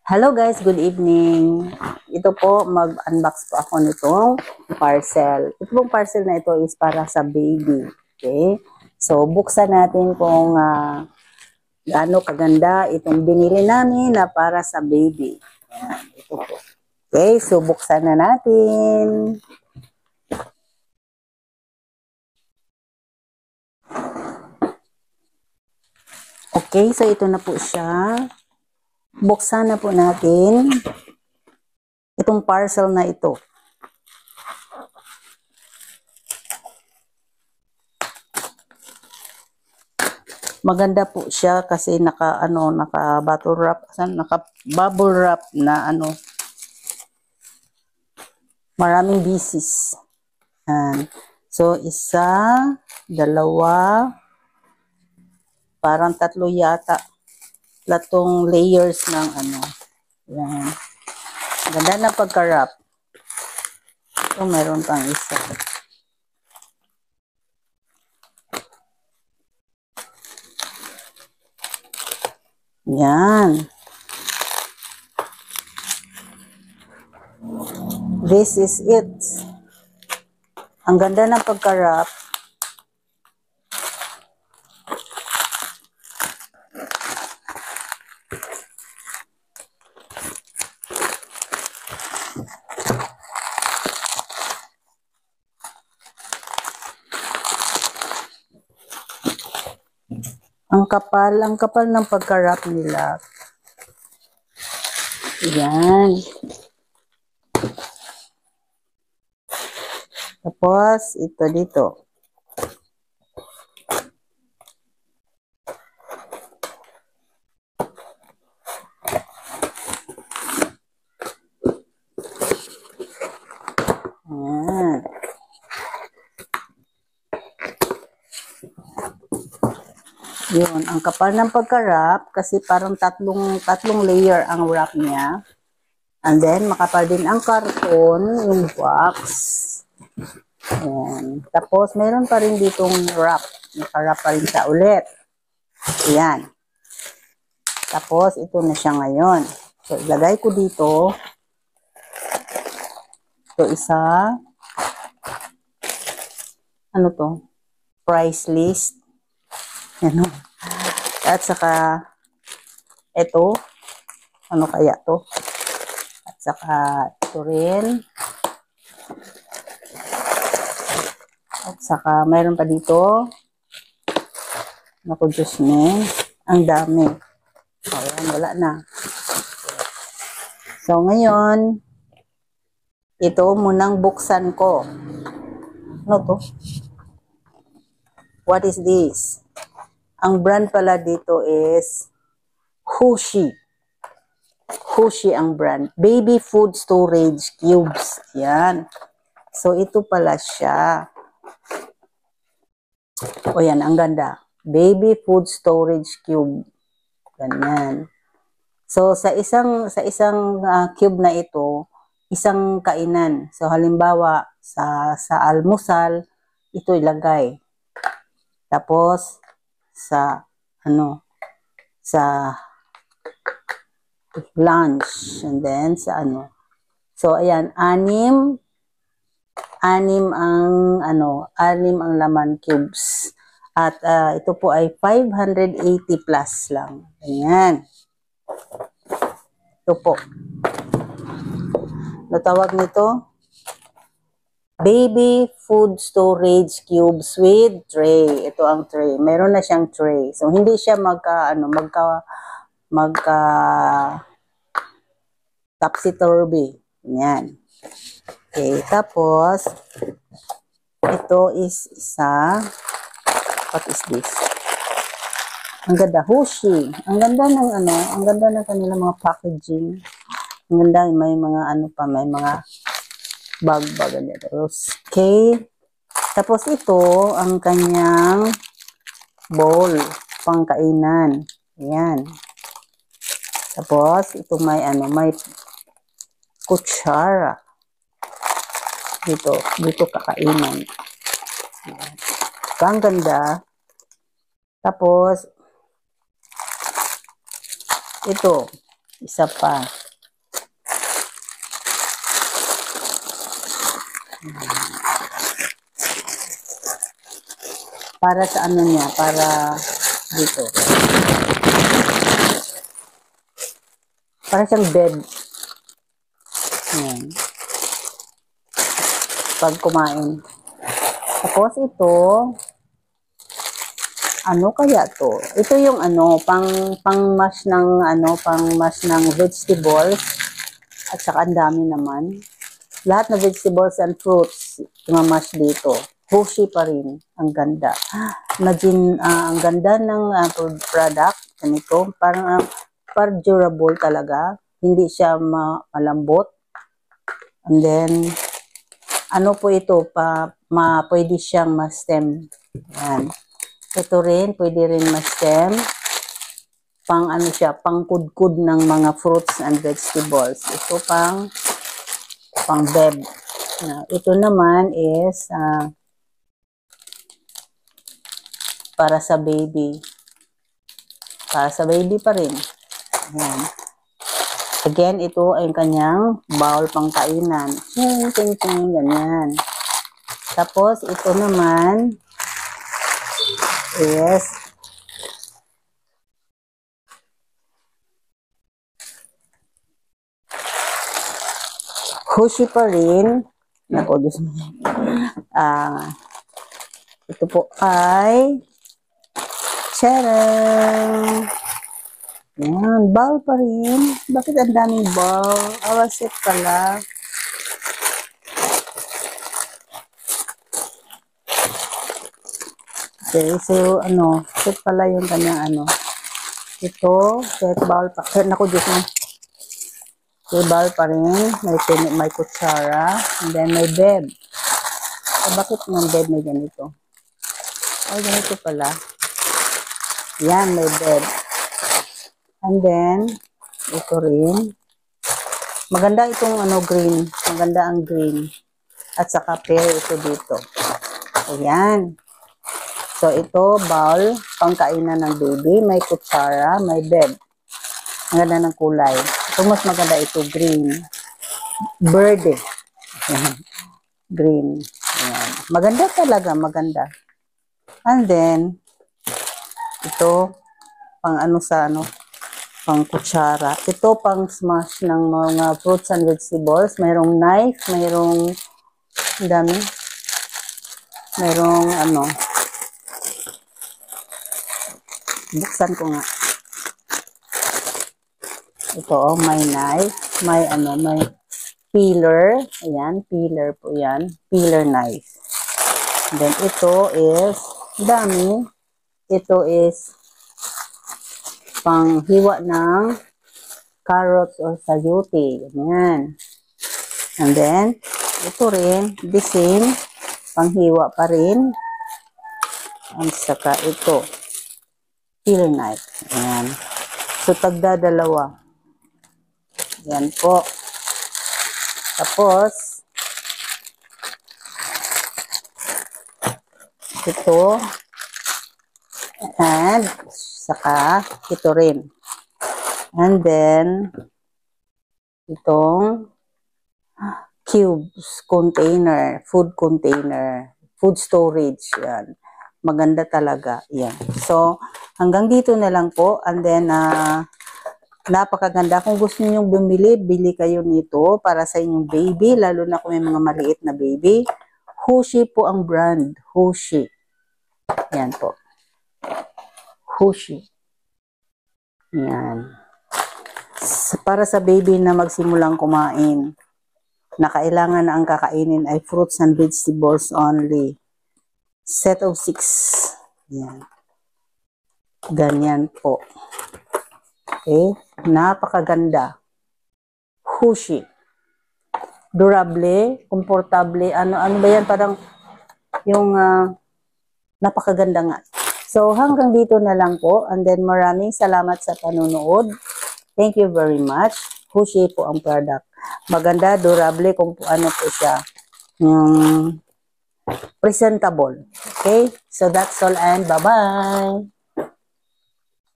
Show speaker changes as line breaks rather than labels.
Hello guys, good evening. Ito po, mag-unbox po ako nitong parcel. Ito pong parcel na ito is para sa baby. Okay? So, buksan natin kung gaano kaganda itong binili namin na para sa baby. Ayan, ito po. Okay, so buksan na natin. Okay, so ito na po siya. Buksan na po natin itong parcel na ito. Maganda po siya kasi naka bottle wrap, naka bubble wrap na maraming pieces. So isa, dalawa, parang tatlo yata. Tatong layers ng Yan. Ganda na pagka-wrap. So meron pang isa. Yan. This is it. Ang ganda ng pagka-wrap. Ang kapal ng pagka-wrap nila. Yan. Tapos, ito dito. Yan. Yun, ang kapal ng pagka-wrap kasi parang tatlong layer ang wrap niya. And then, makapal din ang karton, yung box. Ayan. Tapos, mayroon pa rin ditong wrap. Naka-wrap pa rin siya ulit. Ayan. Tapos, ito na siya ngayon. So, ilagay ko dito. Ito isa. Ano to? Price list. Ano? At saka, ito. Ano kaya to? At saka, ito rin. At saka, mayroon pa dito. Naku, Diyos me. Ang dami. Ayan, wala na. So, ngayon, ito munang buksan ko. Ano to? What is this? Ang brand pala dito is Hushi. Hushi ang brand. Baby Food Storage Cubes. Yan. So, ito pala siya. O yan, ang ganda. Baby Food Storage Cube. Ganyan. So, sa isang cube na ito, isang kainan. So, halimbawa, sa almusal, ito ilagay. Tapos, sa lunch, and then sa So, ayan, anim ang laman cubes. At ito po ay 580 plus lang. Ayan. Ito po. Natawag nito? Baby Food Storage Cubes with tray. Ito ang tray. Meron na siyang tray. So, hindi siya magka topsy-turvy. Yan. Okay. Tapos, ito is isa. What is this? Ang ganda. Hushi. Ang ganda ng ang ganda ng kanilang mga packaging. Ang ganda. May mga may mga bag. Okay. Tapos ito, ang kanyang bowl, pangkainan. Ayan. Tapos, ito may may kutsara. Dito kakainan. Ayan. Ang ganda. Tapos, ito Isa pa. Para sa ano niya, para dito. Para siyang bed. Ayan. Pag kumain. Tapos ito, ano kaya to? Ito yung ano, pang mash ng vegetables. At saka ang dami naman. Lahat na vegetables and fruits, imamash dito. Hoshi pa rin. Ang ganda. Imagine, ang ganda ng product. Ganito. Parang durable talaga. Hindi siya malambot. And then, ano po ito? Pwede siyang ma-stem. Yan. Ito rin, pwede rin ma-stem. Pang ano siya, pang kudkud ng mga fruits and vegetables. Ito pang bed. Ito naman is para sa baby. Para sa baby pa rin. Ayan. Again, ito ay kanyang bowl pang kainan. Ganyan. Tapos, ito naman is Hoshi pa rin. Naku, Diyos mo. Ito po ay charang. Yan, bowl pa rin. Bakit ang daming bowl? Awasit pala. Okay, so set pala yung kanyang Ito, set bowl pa. Naku, Diyos mo. Bowl pa rin, may kutsara, and then may bed. Bakit ng bed may ganito? Ganito pala. Yan, may bed. And then, ito rin. Maganda itong green. Maganda ang green. At saka pear ito dito. Ayan. So, ito, bowl, pangkainan ng baby. May kutsara, may bed. Ang ganda ng kulay. Ito mas maganda ito, green. Bird eh. Green. Ayan. Maganda talaga, maganda. And then, ito, pang pang kutsara. Ito, pang smash ng mga fruits and vegetables. Mayroong knife, mayroong, dami. Mayroong buksan ko nga. Ito, may knife, may peeler. Ayan, peeler po yan. Peeler knife. And then, ito is, dami. Ito is, panghiwa ng carrots or sayote. Ayan. And then, ito rin, the same, panghiwa pa rin. At saka ito, peeler knife. Ayan. So, tagdadalawa. Yan po. Tapos, ito, and saka ito rin. And then, itong cubes container, food storage. Yan. Maganda talaga. Yan. So, hanggang dito na lang po. And then, napakaganda. Kung gusto niyo bumili, bili kayo nito para sa inyong baby, lalo na kung may mga maliit na baby. Hoshi po ang brand. Hoshi. Yan po. Hoshi. Yan. Para sa baby na magsimulang kumain, na kailangan na ang kakainin ay fruits and vegetables only. Set of 6. Yan. Ganyan po. Okay? Napakaganda. Hoshi. Durable, komportable. Ano ba yan? Parang yung napakaganda nga. So, hanggang dito na lang po. And then, maraming salamat sa panunood. Thank you very much. Hoshi po ang product. Maganda, durable, kung ano po siya. Presentable. Okay? So, that's all and bye-bye.